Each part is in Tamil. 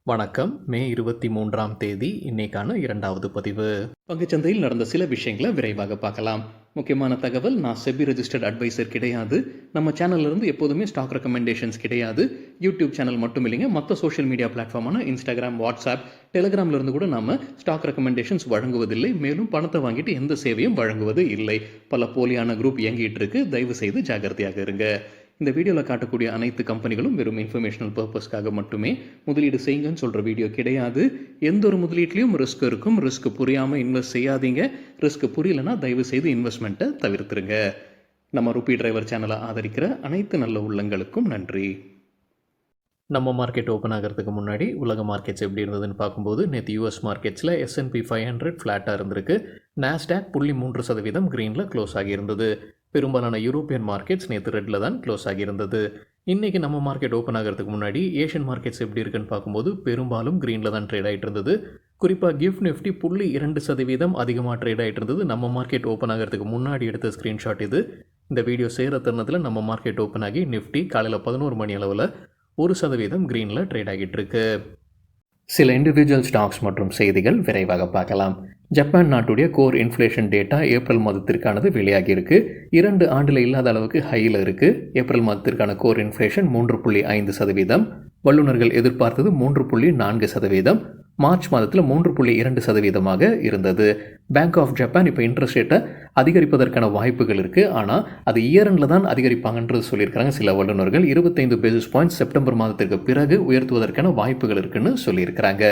வணக்கம். மே 23ஆம் தேதி இன்னைக்கான 2வது பதிவு. பங்குச்சந்தையில் நடந்த சில விஷயங்களை விரைவாக பார்க்கலாம். முக்கியமான தகவல், நான் செபி ரெஜிஸ்டர்ட் அட்வைசர் கிடையாது. நம்ம சேனல்ல இருந்து எப்போதுமே ஸ்டாக் ரெக்கமெண்டேஷன்ஸ் கிடையாது. யூடியூப் சேனல் மட்டும் இல்லைங்க, மற்ற சோஷியல் மீடியா பிளாட்ஃபார்மான இன்ஸ்டாகிராம், வாட்ஸ்அப், டெலிகிராம்ல இருந்து கூட நாம ஸ்டாக் ரெக்கமெண்டேஷன்ஸ் வழங்குவதில்லை. மேலும் பணத்தை வாங்கிட்டு எந்த சேவையும் வழங்குவது இல்லை. பல போலியான குரூப் இயங்கிட்டு இருக்கு. தயவு செய்து ஜாகிரதையாக இருங்க. இந்த வீடியோவில் காட்டக்கூடிய அனைத்து கம்பெனிகளும் வெறும் இன்ஃபர்மேஷனல் பர்பஸ்க்காக மட்டுமே முதலீடு செய்யுங்கன்னு சொல்கிற வீடியோ கிடையாது. எந்த ஒரு முதலீட்லையும் ரிஸ்க் இருக்கும். ரிஸ்க் புரியாமல் இன்வெஸ்ட் செய்யாதீங்க. ரிஸ்க் புரியலன்னா தயவு செய்து இன்வெஸ்ட்மெண்ட்டை தவிர்த்துருங்க. நம்ம ருபி டிரைவர் சேனலை ஆதரிக்கிற அனைத்து நல்ல உள்ளங்களுக்கும் நன்றி. நம்ம மார்க்கெட் ஓப்பன் ஆகிறதுக்கு முன்னாடி உலக மார்க்கெட்ஸ் எப்படி இருந்ததுன்னு பார்க்கும்போது, நேற்று யூஎஸ் மார்க்கெட்ஸில் S&P 500 ஃப்ளாட்டாக இருந்திருக்கு. நாஸ்டாக் 0.3% க்ரீனில் க்ளோஸ் ஆகியிருந்தது. பெரும்பாலான யூரோப்பியன் மார்க்கெட்ஸ் நேற்று ரெட்டில் தான் க்ளோஸ் ஆகியிருந்தது. இன்றைக்கி நம்ம மார்க்கெட் ஓப்பன் ஆகிறதுக்கு முன்னாடி ஏஷியன் மார்க்கெட்ஸ் எப்படி இருக்குன்னு பார்க்கும்போது பெரும்பாலும் க்ரீனில் தான் ட்ரேட் ஆகிட்டு இருந்தது. குறிப்பாக கிஃப்ட் நிஃப்டி 0.2% அதிகமாக ட்ரேட் ஆகிட்டு இருந்தது. நம்ம மார்க்கெட் ஓப்பன் ஆகிறதுக்கு முன்னாடி எடுத்த ஸ்க்ரீன்ஷாட் இது. இந்த வீடியோ செய்கிற தருணத்தில் நம்ம மார்க்கெட் ஓப்பன் ஆகி நிஃப்டி காலையில் 11 மணி அளவில் 1% க்ரீனில் ட்ரேட் ஆகிட்டு இருக்கு. சில இண்டிவிஜுவல் ஸ்டாக்ஸ் மற்றும் செய்திகள் விரைவாக பார்க்கலாம். ஜப்பான் நாட்டுடைய கோர் இன்ஃப்ளேஷன் டேட்டா ஏப்ரல் மாதத்திற்கானது வெளியாகியிருக்கு. 2 ஆண்டில் இல்லாத அளவுக்கு ஹையில் இருக்குது. ஏப்ரல் மாதத்திற்கான கோர் இன்ஃப்ளேஷன் 3.5%. வல்லுநர்கள் எதிர்பார்த்தது 3.4%. மார்ச் மாதத்தில் 3.2% இருந்தது. பேங்க் ஆஃப் ஜப்பான் இப்போ இன்ட்ரெஸ்ட் ரேட்டை அதிகரிப்பதற்கான வாய்ப்புகள் இருக்குது. ஆனால் அது இயரண்டில் தான் அதிகரிப்பாங்கன்றது சொல்லியிருக்காங்க சில வல்லுநர்கள். 25 பேசிஸ் பாயிண்ட்ஸ் செப்டம்பர் மாதத்திற்கு பிறகு உயர்த்துவதற்கான வாய்ப்புகள் இருக்குன்னு சொல்லியிருக்கிறாங்க.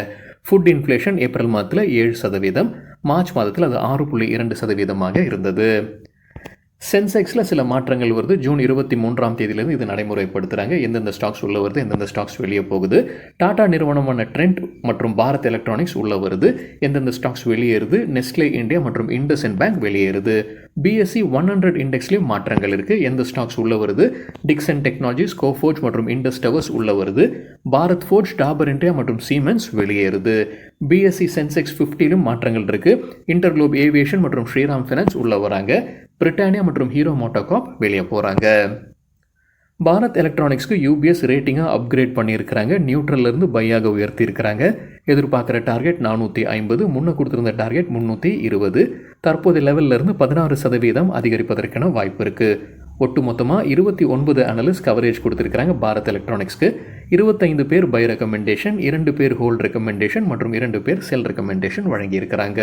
ஃபுட் இன்ஃப்ளேஷன் ஏப்ரல் மாதத்தில் 7%, மார்ச் மாதத்தில் அது 6.2% இருந்தது. சென்செக்ஸில் சில மாற்றங்கள் வருது. ஜூன் 23ஆம் தேதியிலேருந்து இது நடைமுறைப்படுத்துகிறாங்க. எந்தெந்த ஸ்டாக்ஸ் உள்ளே வருது, எந்தெந்த ஸ்டாக்ஸ் வெளியே போகுது. டாடா நிறுவனமான ட்ரெண்ட் மற்றும் பாரத் எலக்ட்ரானிக்ஸ் உள்ளே வருது. எந்தெந்த ஸ்டாக்ஸ் வெளியேறுது. நெஸ்லே இந்தியா மற்றும் இண்டஸ்இண்ட் பேங்க் வெளியேறுது. BSE 100 இண்டெக்ஸ்லேயும் மாற்றங்கள் இருக்குது. எந்த ஸ்டாக்ஸ் உள்ளே வருது. டிக்சன் டெக்னாலஜிஸ், கோஃபோர்ஜ் மற்றும் இண்டஸ் டவர்ஸ் உள்ளே வருது. பாரத் ஃபோர்ஜ், டாபர் இந்தியா மற்றும் சீமென்ஸ் வெளியேறுது. BSE சென்செக்ஸ் 50லும் மாற்றங்கள் இருக்குது. இன்டர்குளோப் ஏவியேஷன் மற்றும் ஸ்ரீராம் ஃபைனான்ஸ் உள்ளே வராங்க. பிரிட்டானியா மற்றும் ஹீரோ மோட்டோகார்ப் வெளியே போகிறாங்க. பாரத் எலக்ட்ரானிக்ஸ்க்கு UBS ரேட்டிங்காக அப்கிரேட் பண்ணியிருக்கிறாங்க. நியூட்ரல்லேருந்து பையாக உயர்த்தியிருக்கிறாங்க. எதிர்பார்க்குற டார்கெட் 450, முன்ன கொடுத்துருந்த டார்கெட் 320. தற்போதைய லெவலிருந்து 16% அதிகரிப்பதற்கான வாய்ப்பு இருக்குது. ஒட்டுமொத்தமாக 29 அனலிஸ்ட் கவரேஜ் கொடுத்துருக்காங்க பாரத் எலக்ட்ரானிக்ஸ்க்கு. 25 பேர் பை ரெக்கமெண்டேஷன், 2 பேர் ஹோல்ட் ரெக்கமெண்டேஷன் மற்றும் 2 பேர் செல் ரெக்கமெண்டேஷன் வழங்கியிருக்கிறாங்க.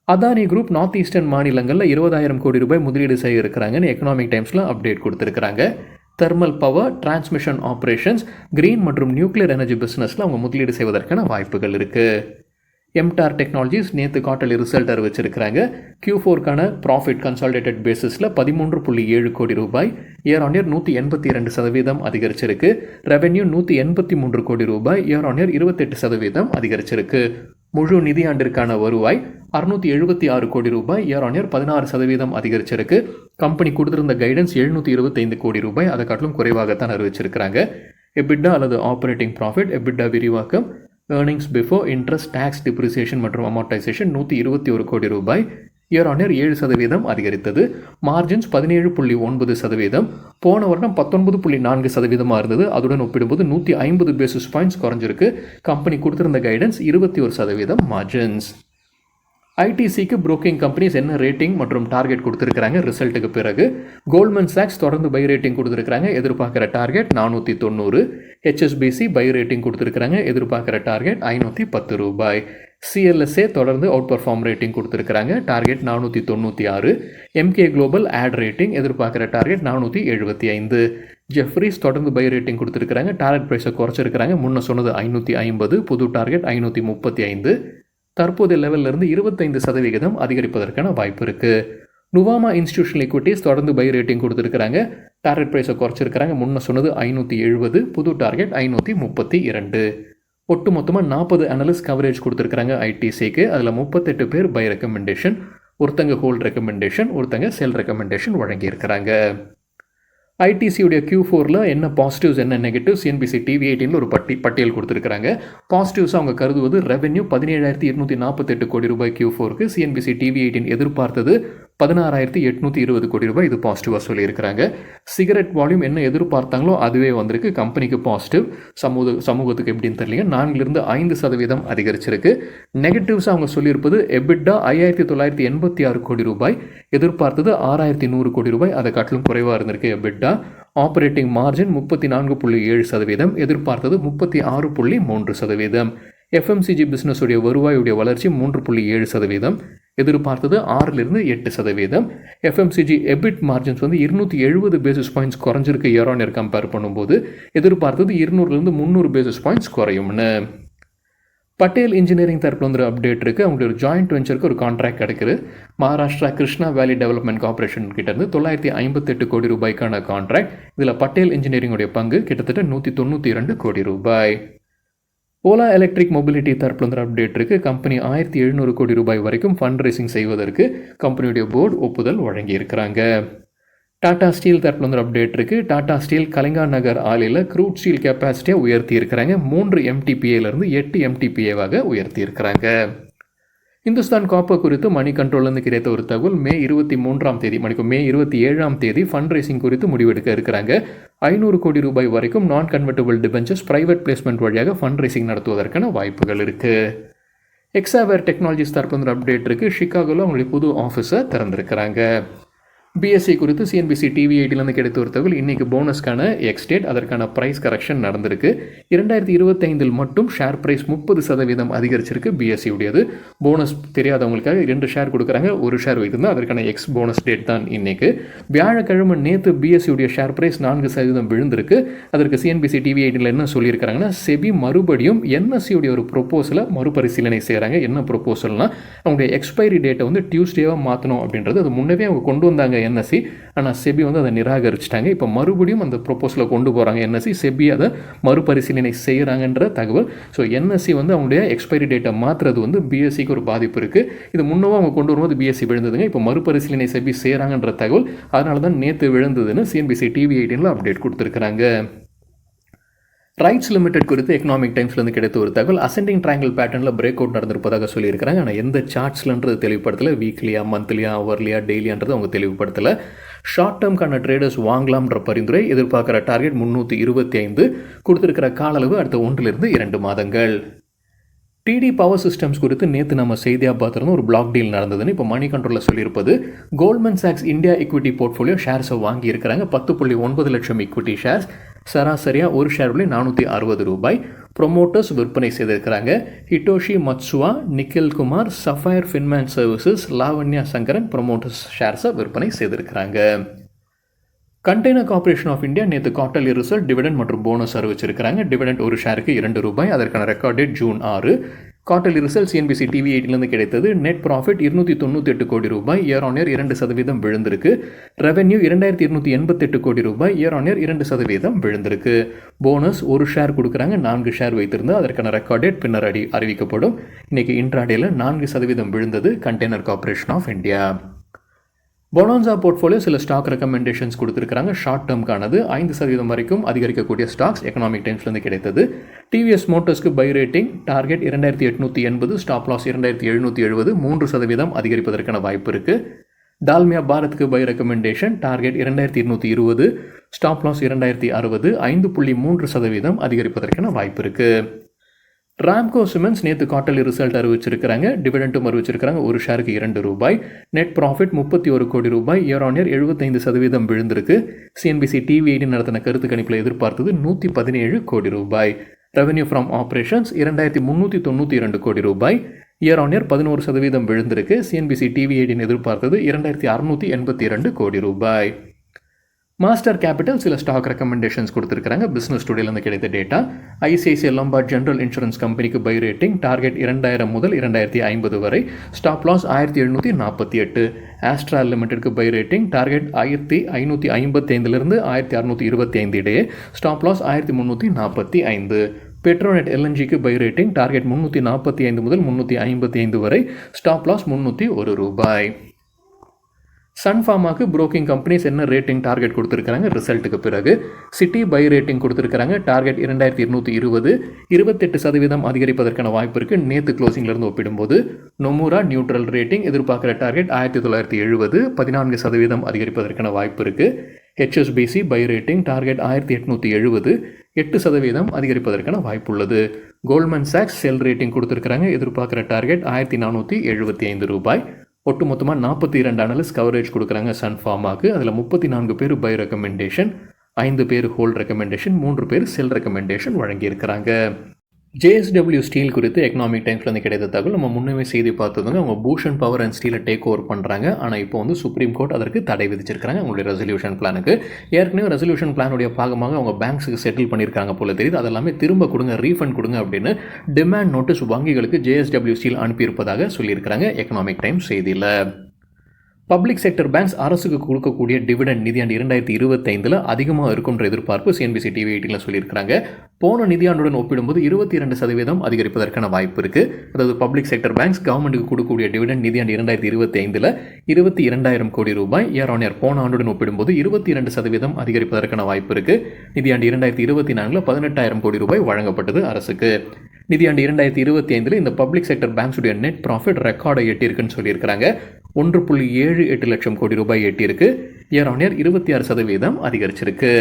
அதானி குரூப் நார்த் ஈஸ்டர்ன் மாநிலங்களில் 20,000 கோடி ரூபாய் முதலீடு செய்ய இருக்கிறாங்கன்னு எக்கனாமிக் டைம்ஸில் அப்டேட் கொடுத்துருக்காங்க. Thermal power, transmission operations, green மற்றும் நியூக்ளியர் எனர்ஜி பிஸ்னஸில் அவங்க முதலீடு செய்வதற்கான வாய்ப்புகள் இருக்குது. எம்டார் டெக்னாலஜிஸ் நேற்று குவார்ட்டர்லி ரிசல்ட் அறிவிச்சிருக்கிறாங்க. Q4க்கான ப்ராஃபிட் கன்சாலிடேட்டட் பேசிஸில் 13.7 கோடி ரூபாய், இயர் ஆன் இயர் 182% அதிகரிச்சிருக்கு. ரெவென்யூ 183 கோடி ரூபாய், இயர் ஆன் இயர் 28% அதிகரிச்சிருக்கு. முழு நிதியாண்டிற்கான வருவாய் 676 கோடி ரூபாய், இயர் ஆன் இயர் 16% அதிகரிச்சிருக்கு. கம்பெனி கொடுத்திருந்த கைடன்ஸ் 725 கோடி ரூபாய், அதை காட்டிலும் குறைவாகத்தான் அறிவிச்சிருக்கிறாங்க. எபிட்டா அல்லது ஆப்ரேட்டிங் ப்ராஃபிட், எபிட்டா விரிவாக்கம், earnings before interest, tax, depreciation மற்றும் அமார்டைசேஷன் 121 கோடி ரூபாய், இயர் ஆன் இயர் 7% அதிகரித்தது. மார்ஜின்ஸ் 17.9%, போன வருடம் 19.4% இருந்தது. அதுடன் ஒப்பிடும்போது 150 பேசிஸ் பாயிண்ட்ஸ் குறைஞ்சிருக்கு. கம்பெனி கொடுத்திருந்த கைடன்ஸ் 21% மார்ஜின்ஸ். ஐடிசிக்கு புரோக்கிங் கம்பெனிஸ் என்ன ரேட்டிங் மற்றும் டார்கெட் கொடுத்துருக்காங்க ரிசல்ட்டுக்கு பிறகு. கோல்ட்மன் சாக்ஸ் தொடர்ந்து பை ரேட்டிங் கொடுத்துருக்காங்க. எதிர்பார்க்குற டார்கெட் 490. HSBC பை ரேட்டிங் கொடுத்துருக்காங்க. எதிர்பார்க்குற டார்கெட் 510 ரூபாய். CLSA தொடர்ந்து அவுட் பர்ஃபார்ம் ரேட்டிங் கொடுத்துருக்காங்க. Target 496. MK global add rating, எதிர்பார்க்குற டார்கெட் 475. ஜெஃப்ரீஸ் தொடர்ந்து பை ரேட்டிங் கொடுத்துருக்காங்க. டார்கெட் ப்ரைஸை குறைச்சிருக்கிறாங்க. முன்ன சொன்னது 550, புது டார்கெட் 535. தற்போதைய லெவலிருந்து 25% அதிகரிப்பதற்கான வாய்ப்பு இருக்குது. நுவாமா இன்ஸ்டிடியூஷனல் ஈக்விட்டிஸ் தொடர்ந்து பை ரேட்டிங் கொடுத்துருக்காங்க. டார்கெட் ப்ரைஸை குறைச்சிருக்கிறாங்க. முன்ன சொன்னது 570, புது டார்கெட் 532. ஒட்டுமொத்தமாக 40 அனலிஸ்ட் கவரேஜ் கொடுத்துருக்காங்க ஐடிசிக்கு. அதில் 38 பேர் பை ரெக்கமெண்டேஷன், ஒருத்தங்க ஹோல்ட் ரெக்கமெண்டேஷன், ஒருத்தங்க செல் ரெக்கமெண்டேஷன் வழங்கியிருக்கிறாங்க. ஐடிசியுடைய Q4ல் என்ன பாசிட்டிவ்ஸ் என்ன நெகட்டிவ்ஸ் CNBC TV18 ஒரு பட்டியல் கொடுத்துருக்காங்க. பாசிட்டிவ்ஸ் அவங்க கருதுவது ரெவென்யூ 17,248 கோடி ரூபாய் Q4க்கு. CNBC TV18 எதிர்பார்த்தது 16,820 கோடி ரூபாய் இது பாசிட்டிவாக சொல்லியிருக்கிறாங்க. சிகரெட் வால்யூம் என்ன எதிர்பார்த்தாங்களோ அதுவே வந்திருக்கு. கம்பெனிக்கு பாசிட்டிவ். சமூகத்துக்கு எப்படின்னு தெரியல. 4-5% அதிகரிச்சிருக்கு. நெகட்டிவ்ஸ் அவங்க சொல்லியிருப்பது எபிட்டா 5,986 கோடி ரூபாய், எதிர்பார்த்தது 6,100 கோடி ரூபாய், அதை காட்டிலும் குறைவாக இருந்திருக்கு எபிட்டா. ஆப்ரேட்டிங் மார்ஜின் 34.7%, எதிர்பார்த்தது 36.3%. எஃப்எம்சிஜி பிஸ்னஸுடைய வருவாயுடைய வளர்ச்சி 3.7%, எதிர்பார்த்தது 6-8%. FMCG a bit margins 270 basis points குறைஞ்சிருக்கு இயர் ஆன் இயர் கம்பேர் பண்ணும்போது, எதிர்பார்த்தது 200-300 பேசிஸ் பாயிண்ட்ஸ் குறையும்னு. பட்டேல் இன்ஜினியரிங் தரப்புல அப்டேட் இருக்குது. அவங்களுக்கு ஒரு ஜாயிண்ட் வெஞ்சருக்கு ஒரு கான்ட்ராக்ட் கிடைக்குது. மகாராஷ்டிரா கிருஷ்ணா வேலி டெவலப்மெண்ட் கார்பரேஷன் கிட்டேருந்து 958 கோடி ரூபாய்க்கான கான்ட்ராக்ட். இதில் பட்டேல் இன்ஜினியரிங்குடைய பங்கு கிட்டத்தட்ட 192 கோடி ரூபாய். ஓலா எலக்ட்ரிக் மொபிலிட்டி தரப்புல அப்டேட் இருக்குது. கம்பெனி 1,700 கோடி ரூபாய் வரைக்கும் ஃபண்ட் ரைசிங் செய்வதற்கு கம்பெனியுடைய போர்டு ஒப்புதல் வழங்கியிருக்கிறாங்க. டாடா ஸ்டீல் தரப்புல அப்டேட் இருக்குது. டாடா ஸ்டீல் கலிங்கா நகர் ஆலையில் க்ரூட் ஸ்டீல் கெப்பாசிட்டியை உயர்த்தி இருக்கிறாங்க. 3 MTPAலேருந்து 8 MTPAவாக உயர்த்தி இருக்கிறாங்க. இந்துஸ்தான் காப்பர் குறித்து மணி கண்ட்ரோல்லேருந்து கிடைத்த ஒரு தகவல், மே 27ஆம் தேதி ஃபண்ட் ரைசிங் குறித்து முடிவெடுக்க இருக்கிறாங்க. 500 கோடி ரூபாய் வரைக்கும் நான் கன்வெர்ட்டபிள் டிபெஞ்சர்ஸ் பிரைவேட் பிளேஸ்மெண்ட் வழியாக ஃபண்ட் ரைசிங் நடத்துவதற்கான வாய்ப்புகள் இருக்குது. எக்ஸாவேர் டெக்னாலஜிஸ் தரப்புல அப்டேட் இருக்குது. ஷிகாகோவில் அவங்களுடைய புது ஆஃபீஸை திறந்திருக்கிறாங்க. பிஎஸ்சி குறித்து சிஎன்பிசி டிவி 8லேருந்து கிடைத்த ஒரு தகவல், இன்றைக்கி போனஸ்க்கான எக்ஸ்டேட், அதற்கான ப்ரைஸ் கரெக்ஷன் நடந்திருக்கு. 2025 மட்டும் ஷேர் ப்ரைஸ் 30% அதிகரிச்சிருக்கு பிஎஸ்சி உடையது. போனஸ் தெரியாதவங்களுக்காக 2 ஷேர் கொடுக்குறாங்க. ஒரு ஷேர் வைத்திருந்தால் அதற்கான எக்ஸ் போனஸ் டேட் தான் இன்றைக்கு. வியாழக்கிழமை நேற்று பிஎஸ்சி உடைய ஷேர் ப்ரைஸ் 4% விழுந்திருக்கு. அதற்கு சிஎன்பிசி டிவி 8ல் என்ன சொல்லியிருக்கிறாங்கன்னா, செபி மறுபடியும் என்எஸ்சி உடைய ஒரு ப்ரொப்போசலை மறுபரிசீலனை செய்கிறாங்க. என்ன ப்ரொப்போசல்னா, அவங்களுடைய எக்ஸ்பைரி டேட்டை டியூஸ்டேவாக மாற்றணும் அப்படின்றது. அது முன்னவே அவங்க கொண்டு வந்தாங்க என்எஸ்சி, ஆனால் செபி அதை நிராகரிச்சிட்டாங்க. இப்போ மறுபடியும் அந்த ப்ரொப்போசலை கொண்டு போகிறாங்க என்எஸ்சி. செபி அதை மறுபரிசீலனை செய்கிறாங்கன்ற தகவல். ஸோ என்எஸ்சி அவங்களுடைய எக்ஸ்பைரி டேட்டை மாற்றுறது பிஎஸ்சிக்கு ஒரு பாதிப்பு இருக்குது. இது முன்னவும் அவங்க கொண்டு வரும்போது பிஎஸ்சி விழுந்ததுங்க. இப்போ மறுபரிசீலனை செபி செய்கிறாங்கன்ற தகவல். அதனால தான் நேற்று விழுந்ததுன்னு சிஎன்பிசி டிவி 18ல் அப்டேட் கொடுத்துருக்குறாங்க. ரைட்ஸ் லிமிடெட் குறித்து எக்கனாமிக் டைம்ஸ்லேருந்து கிடைத்த ஒரு தகவல், அசெண்டிங் ட்ரையாங்கிள் பேட்டர்னில் பிரேக் அவுட் நடந்திருப்பதாக சொல்லியிருக்கிறாங்க. ஆனால் எந்த சார்ட்ஸ்லன்றது தெளிவுபடுத்தலை. வீக்லியா, மந்த்லியா, அவர்லியா, டெய்லியான்றது அவங்க தெளிவுபடுத்தலை. ஷார்ட் டேர்ம்கான ட்ரேடர்ஸ் வாங்கலாம்ன்ற பரிந்துரை, எதிர்பார்க்குற டார்கெட் 325, கொடுத்துருக்கிற கால அளவு அடுத்த 1-2 மாதங்கள். டிடி பவர் சிஸ்டம்ஸ் குறித்து நேற்று நம்ம செய்தியாக பார்த்துருந்தோம். ஒரு பிளாக் டீல் நடந்ததுன்னு இப்போ மணி கண்ட்ரோலில் சொல்லியிருப்பது, கோல்ட்மேன் சாக்ஸ் இந்தியா ஈக்விட்டி போர்ட்ஃபோலியோ ஷேர்ஸை வாங்கியிருக்கிறாங்க. 10.9 லட்சம் ஈக்விட்டி ஷேர்ஸ், சராசரியாக ஒரு ஷேர் விலை 460 ரூபாய். ப்ரொமோட்டர்ஸ் விற்பனை செய்திருக்கிறாங்க. Hitoshi Matsuwa, Nikhil Kumar, Sapphire Finman Services, Lavanya Sankaran promoters ஷேர்ஸை விற்பனை செய்திருக்கிறாங்க. கண்டெய்னர் கார்ப்பரேஷன் ஆஃப் இந்தியா நேற்று குவார்ட்டர்லி ரிசல்ட், டிவிடெண்ட் மற்றும் போனஸ் அறிவிச்சிருக்கிறாங்க. டிவிடெண்ட் ஒரு ஷேருக்கு 2 ரூபாய். அதற்கான record date June 6. Quarterly result CNBC TV 8லேருந்து கிடைத்தது. நெட் ப்ராஃபிட் 298 கோடி ரூபாய், இயர் ஆன் இயர் 2% விழுந்திருக்கு. ரெவென்யூ 2288 கோடி ரூபாய், இயர் ஆன் இயர் 2% விழுந்திருக்கு. போனஸ் ஒரு ஷேர் கொடுக்குறாங்க. 4 ஷேர் வைத்திருந்தால் அதற்கான ரெக்கார்ட் டேட் பின்னர் அறிவிக்கப்படும். இன்றைக்கி இன்ட்ராடேல 4% விழுந்தது container corporation of India. Bonanza portfolio சில ஸ்டாக் ரெக்கமெண்டேஷன்ஸ் கொடுத்துருக்காங்க. ஷார்ட் டேர்ம்கானது 5% வரைக்கும் அதிகரிக்கக்கூடிய ஸ்டாக்ஸ் எக்கனாமிக் டைம்ஸ்லேருந்து கிடைத்தது. டிவிஎஸ் மோட்டர்ஸ்க்கு buy rating target 2880, stop loss 2770, 3% அதிகரிப்பதற்கான வாய்ப்பு இருக்குது. டால்மியா பாரத்துக்கு buy recommendation target 2220, stop loss 2060, 5.3% அதிகரிப்பதற்கான வாய்ப்பு இருக்குது. ராம்கோ சிமெண்ட்ஸ் நேற்று குவார்ட்டர்லி ரிசல்ட் அறிவிச்சிருக்கிறாங்க. டிவிடெண்டும் அறிவிச்சிருக்கிறாங்க. ஒரு ஷேருக்கு 2 ரூபாய். நெட் ப்ராஃபிட் 31 கோடி ரூபாய், இயர் ஆன் இயர் 75% விழுந்திருக்கு. சிஎன்பிசி டிவி 18 நடத்தின கருத்து கணிப்பில் எதிர்பார்த்தது 117 கோடி ரூபாய். ரெவென்யூ ஃப்ரம் ஆப்ரேஷன்ஸ் 2392 கோடி ரூபாய், இயர் ஆன் இயர் 11% விழுந்திருக்கு. சிஎன்பிசி டிவி 18 எதிர்பார்த்தது 2682 கோடி ரூபாய். மாஸ்டர் கேபிட்டல் சில ஸ்டாக் ரெக்கமெண்டேஷன்ஸ் கொடுத்துருக்காங்க. பிஸ்னஸ் டுடேலேருந்து கிடைத்த டேட்டா, ஐசிஐசிஐ லம்பார்ட் ஜெனரல் இன்சூரன்ஸ் கம்பெனிக்கு பை ரேட்டிங் டார்கெட் 2000 முதல் 2050 வரை, ஸ்டாப் லாஸ் 1748. ஆஸ்ட்ரா லிமிடெட்க்கு பை ரேட்டிங் டார்கெட் 1555 1625 இடையே, ஸ்டாப் லாஸ் 1345. பெட்ரோநெட் எல்என்ஜிக்கு பை ரேட்டிங் டார்கெட் 345 முதல் 355 வரை, ஸ்டாப் லாஸ் 301 ரூபாய். சன் ஃபார்மாக்கு புரோக்கிங் கம்பெனிஸ் என்ன ரேட்டிங் டார்கெட் கொடுத்துருக்காங்க ரிசல்ட்டுக்கு பிறகு? சிட்டி பை ரேட்டிங் கொடுத்துருக்காங்க. டார்கெட் 2220, 28% அதிகரிப்பதற்கான வாய்ப்பு இருக்குது நேற்று க்ளோசிங்லேருந்து ஒப்பிடும்போது. நொமுரா நியூட்ரல் ரேட்டிங் எதிர்பார்க்குற டார்கெட் 1970, 14% அதிகரிப்பதற்கான வாய்ப்பு இருக்குது. HSBC பை ரேட்டிங் டார்கெட் 1870, 8% அதிகரிப்பதற்கான வாய்ப்பு உள்ளது. கோல்ட்மேன் சாக்ஸ் செல் ரேட்டிங் கொடுத்துருக்காங்க. எதிர்பார்க்குற டார்கெட் 1475 ரூபாய். ஒட்டுமொத்தமாக 42 அனலிஸ்ட் கவரேஜ் கொடுக்குறாங்க சன் ஃபார்மாக்கு. அதில் 34 பேர் பை ரெக்கமெண்டேஷன், 5 பேர் ஹோல்ட் ரெக்கமெண்டேஷன், 3 பேர் செல் ரெக்கமெண்டேஷன் வழங்கியிருக்கிறாங்க. JSW ஸ்டீல் குறித்து எக்கனாமிக் டைம்ஸ்லேருந்து கிடைத்த தகவல் நம்ம முன்னே செய்தி பார்த்ததுங்க. அவங்க பூஷன் பவர் அண்ட் ஸ்டீலை டேக் ஓவர் பண்ணுறாங்க. ஆனால் இப்போ வந்து சுப்ரீம் கோர்ட் அதற்கு தடை விதிச்சிருக்காங்க அவங்களுடைய ரெசல்யூஷன் பிளானுக்கு. ஏற்கனவே ரெசல்யூஷன் பிளானுடைய பாகமாக அவங்க பேங்க்ஸுக்கு செட்டில் பண்ணியிருக்காங்க போல தெரியுது. அதெல்லாமே திரும்ப கொடுங்க, ரீஃபண்ட் கொடுங்க அப்படின்னு டிமாண்ட் நோட்டீஸ் வங்கிகளுக்கு JSW ஸ்டீல் அனுப்பியிருப்பதாக சொல்லியிருக்கிறாங்க எக்கனாமிக் டைம்ஸ் செய்தியில். பப்ளிக் செக்டர் பேங்க்ஸ் அரசுக்கு கொடுக்கக்கூடிய டிவிடெண்ட் நிதியாண்டு 2025 அதிகமாக இருக்குன்ற எதிர்பார்ப்பு CNBC TV 18 சொல்லியிருக்கிறாங்க. போன நிதியாண்டுடன் ஒப்பிடும்போது 22% அதிகரிப்பதற்கான வாய்ப்பு இருக்குது. அதாவது பப்ளிக் செக்டர் பேங்க்ஸ் கவர்மெண்ட்டுக்கு கொடுக்கக்கூடிய டிவிடெண்ட் நிதியாண்டு 2025 22,000 கோடி ரூபாய். இயர் ஆன் இயர் போன ஆண்டுடன் ஒப்பிடும்போது 22% அதிகரிப்பதற்கான வாய்ப்பு இருக்குது. நிதியாண்டு 2024 18,000 கோடி ரூபாய் வழங்கப்பட்டது அரசுக்கு. நிதியாண்டு 2025 இந்த பப்ளிக் செக்டர் பேங்க்ஸுடைய நெட் ப்ராஃபிட் ரெக்கார்டை எட்டியிருக்குன்னு சொல்லியிருக்கிறாங்க. 1.78 லட்சம் கோடி ரூபாய் எட்டியிருக்கு. இயர் ஆன் இயர் 26% அதிகரிச்சிருக்கு.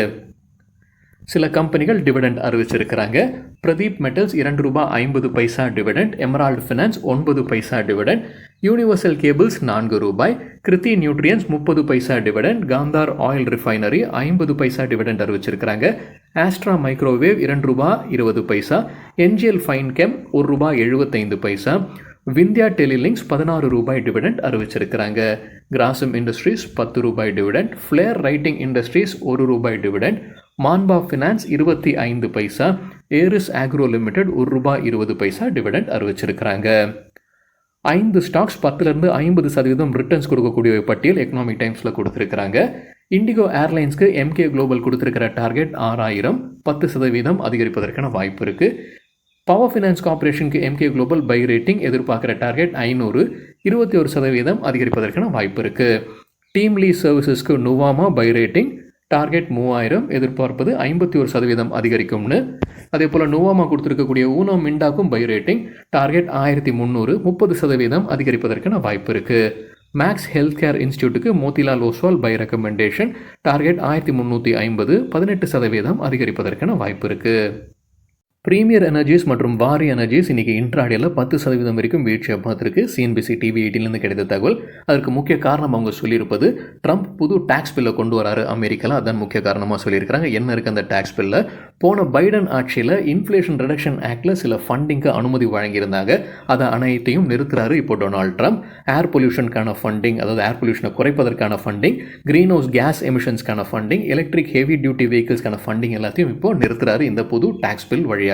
சில கம்பெனிகள் டிவிடெண்ட் அறிவிச்சிருக்கிறாங்க. பிரதீப் மெட்டல்ஸ் 2 ரூபாய் 50 பைசா டிவிடெண்ட், எமரால்டு ஃபினான்ஸ் 9 பைசா டிவிடெண்ட், யூனிவர்சல் கேபிள்ஸ் 4 ரூபாய், கிருத்தி நியூட்ரியன்ஸ் 30 பைசா டிவிடெண்ட், காந்தார் ஆயில் ரிஃபைனரி 50 பைசா டிவிடெண்ட் அறிவிச்சிருக்கிறாங்க. ஆஸ்ட்ரா மைக்ரோவேவ் 2 ரூபாய் 20 பைசா, என்ஜிஎல் ஃபைன் கெம் 1 ரூபாய் 75 பைசா, விந்தியா டெலிலிங்க்ஸ் 16 ரூபாய் டிவிடெண்ட் அறிவிச்சிருக்கிறாங்க. கிராசம் இண்டஸ்ட்ரீஸ் 10 ரூபாய் டிவிடெண்ட், ஃப்ளேர் ரைட்டிங் இண்டஸ்ட்ரீஸ் 1 ரூபாய் டிவிடெண்ட், மான்பா ஃபினான்ஸ் 25 பைசா, ஏரிஸ் ஆக்ரோ லிமிடெட் 1 ரூபாய் 20 பைசா டிவிடெண்ட் அறிவிச்சிருக்கிறாங்க. 5 ஸ்டாக்ஸ் 10லேருந்து 50% ரிட்டர்ன்ஸ் கொடுக்கக்கூடிய பட்டியல் எக்கனாமிக் டைம்ஸில் கொடுத்துருக்குறாங்க. இண்டிகோ ஏர்லைன்ஸ்க்கு MK குளோபல் கொடுத்துருக்கிற டார்கெட் 6000, 10% அதிகரிப்பதற்கான வாய்ப்பு இருக்குது. பவர் ஃபினான்ஸ் கார்பரேஷனுக்கு MK குளோபல் பை ரேட்டிங் எதிர்பார்க்குற டார்கெட் 500, 21% அதிகரிப்பதற்கான வாய்ப்பு இருக்குது. டீம் லீ சர்வீசஸ்க்கு நுவாமா பை ரேட்டிங் டார்கெட் 3000, எதிர்பார்ப்பது 51% அதிகரிக்கும்னு. அதே போல் நுவாமா கொடுத்துருக்கக்கூடிய ஊனோ மிண்டாக்கும் பை ரேட்டிங் டார்கெட் 1300, 30% அதிகரிப்பதற்கான வாய்ப்பு இருக்குது. மேக்ஸ் ஹெல்த் கேர் இன்ஸ்டியூட்டுக்கு Motilal Oswal buy recommendation target 1350, 18% அதிகரிப்பதற்கான வாய்ப்பு இருக்குது. ப்ரீமியர் எனர்ஜிஸ் மற்றும் வாரி எனர்ஜிஸ் இன்றைக்கி இன்ட்ராடேல 10% வரைக்கும் வீழ்ச்சியை பார்த்துருக்கு. CNBC TV 18 கிடைத்த தகவல். அதற்கு முக்கிய காரணம் அவங்க சொல்லியிருப்பது ட்ரம்ப் புது டேக்ஸ் பில்லை கொண்டு வராரு அமெரிக்காவில். அதான் முக்கிய காரணமாக சொல்லியிருக்கிறாங்க. என்ன இருக்குது அந்த டேக்ஸ் பில்லில்? போன பைடன் ஆட்சியில் இன்ஃப்ளேஷன் ரிடக்ஷன் ஆக்டில் சில ஃபண்டிங்க்கு அனுமதி வழங்கியிருந்தாங்க. அதை அனைத்தையும் நிறுத்துறாரு இப்போ டொனால்ட் ட்ரம்ப். ஏர் பொல்யூஷனுக்கான ஃபண்டிங், அதாவது ஏர் பொல்யூஷனை குறைப்பதற்கான ஃபண்டிங், க்ரீன் ஹவுஸ் கேஸ் எமிஷன்ஸ்க்கான ஃபண்டிங், எலக்ட்ரிக் ஹெவி டியூட்டி வெஹிக்கிள்ஸ்க்கான ஃபண்டிங் எல்லாத்தையும் இப்போ நிறுத்துறாரு இந்த புது டேக்ஸ் பில் வழியாக.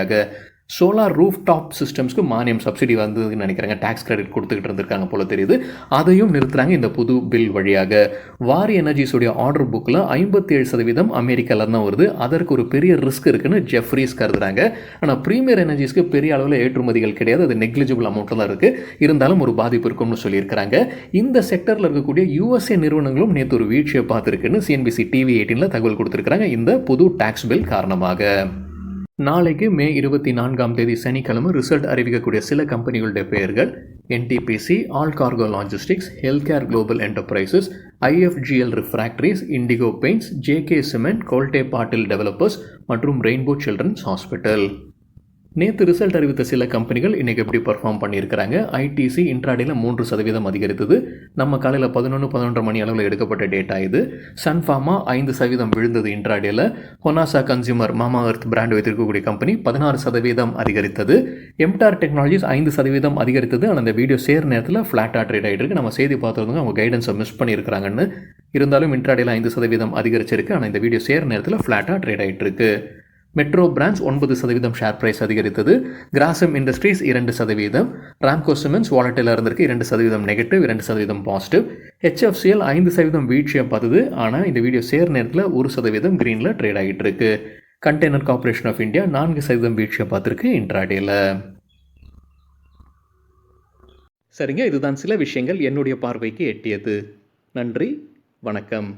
சோலார் ரூஃப் டாப் சிஸ்டம்ஸ்க்கு மானியம் சப்சிடி வந்ததுன்னு நினைக்கிறாங்க. டேக்ஸ் கிரெடிட் கொடுத்துக்கிட்டு இருந்திருக்காங்க போல தெரியுது. அதையும் நிறுத்துறாங்க இந்த புது பில் வழியாக. வாரி எனர்ஜிஸுடைய ஆர்டர் புக்கில் 57% அமெரிக்காவில் தான் வருது. அதற்கு ஒரு பெரிய ரிஸ்க் இருக்குன்னு ஜெஃப்ரீஸ் கருதுறாங்க. ஆனால் ப்ரீமியர் எனர்ஜிஸ்க்கு பெரிய அளவில் ஏற்றுமதிகள் கிடையாது. அது நெக்லிஜிபிள் அமௌண்ட்டில் தான் இருக்குது. இருந்தாலும் ஒரு பாதிப்பு இருக்கும்னு சொல்லியிருக்கிறாங்க. இந்த செக்டரில் இருக்கக்கூடிய USA நிறுவனங்களும் நேற்று ஒரு வீழ்ச்சியை பார்த்துருக்குன்னு CNBC TV 18 தகவல் கொடுத்துருக்காங்க இந்த புது டேக்ஸ் பில் காரணமாக. நாளைக்கு மே 24 சனிக்கிழமை ரிசல்ட் அறிவிக்கக்கூடிய சில கம்பெனிகளுடைய பெயர்கள்: NTPC, all cargo logistics, healthcare global enterprises, IFGL refractories, Indigo paints, JK cement, Kolte Patil developers மற்றும் ரெயின்போ சில்ட்ரன்ஸ் ஹாஸ்பிட்டல். நேற்று ரிசல்ட் அறிவித்த சில கம்பெனிகள் இன்றைக்கி எப்படி பர்ஃபார்ம் பண்ணியிருக்கிறாங்க? ITC இன்ட்ராடேல 3% அதிகரித்தது. நம்ம காலையில் 11-11:30 மணி அளவில் எடுக்கப்பட்ட டேட்டா இது. சன் ஃபார்மா 5% விழுந்தது இன்ட்ராடேல. ஹொனாசா கன்சியூமர் மாமா எர்த் பிராண்ட் வைத்திருக்கக்கூடிய கம்பெனி 16% அதிகரித்தது. எம்டார் டெக்னாலஜிஸ் 5% அதிகரித்தது. ஆனால் அந்த வீடியோ சேர் நேரத்தில் ஃப்ளாட்டாக ட்ரேட் ஆகிட்டு இருக்கு. நம்ம செய்தி பார்த்தவங்க அவங்க கைடன்ஸை மிஸ் பண்ணியிருக்கிறாங்கன்னு. இருந்தாலும் இன்ட்ராடேல 5% அதிகரிச்சிருக்கு. ஆனால் இந்த வீடியோ சேர் நேரத்தில் ஃப்ளாட்டாக ட்ரேட் ஆகிட்டு இருக்கு. மெட்ரோ பிராண்ட்ஸ் 9% ஷேர் பிரைஸ் அதிகரித்தது. கிராசம் இண்டஸ்ட்ரீஸ் 2%, ராம்கோ சிமெண்ட்ஸ் வாலட்டில் இருந்திருக்கு 2% நெகட்டிவ், 2% பாசிட்டிவ். HFCL 5% வீழ்ச்சியை பார்த்தது. ஆனால் இந்த வீடியோ சேர் நேரத்தில் 1% க்ரீனில் ட்ரேட் ஆகிட்டு இருக்கு. கண்டெய்னர் கார்பரேஷன் ஆஃப் இந்தியா 4% வீழ்ச்சியை பார்த்துருக்கு இன்ட்ராடேல. சரிங்க, இதுதான் சில விஷயங்கள் என்னுடைய பார்வைக்கு எட்டியது. நன்றி, வணக்கம்.